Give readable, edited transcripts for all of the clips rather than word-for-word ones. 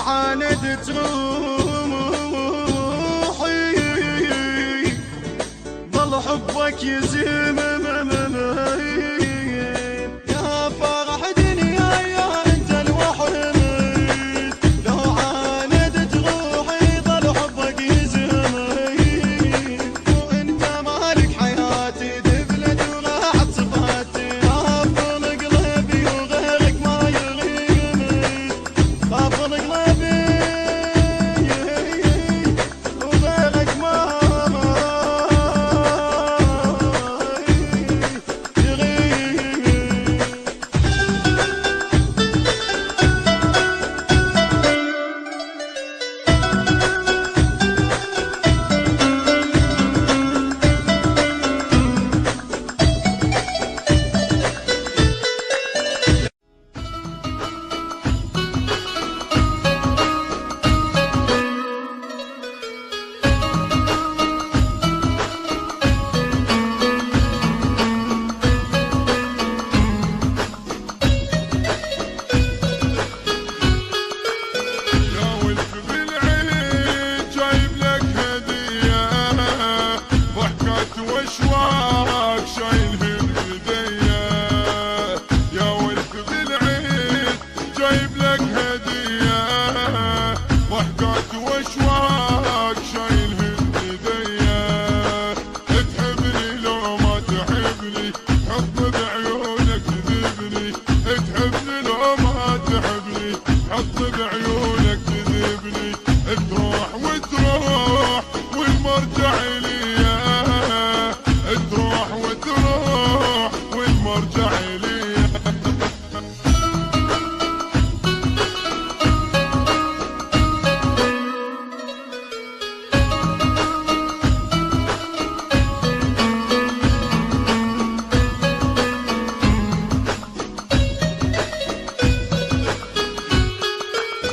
عاندت روحي ظل حبك يزيم يا فرح دنياي انت الوحيد لو عاندت روحي ظل حبك يزيم وانت مالك حياتي دبلت وراحت صفاتي غافل قلبي وغيرك ما يغيب غافل قلبي وغيرك ما واشواق شايلهن بديا يا ولد بالعيد جايب لك هدية ضحكات واشواق شايلهن بديا تحبني لو ما تحبني حط بعيونك تذبني تحبني لو ما تحبني حط بعيونك تذبني تروح وتروح والمرجع لي تروح وتروح والمرجع لي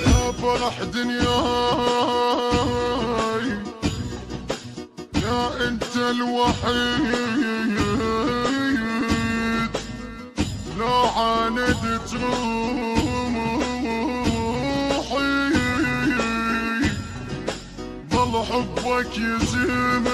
يا فرح دنياي يا انت الوحيد لو عاندت روحي ظل حبك يزيم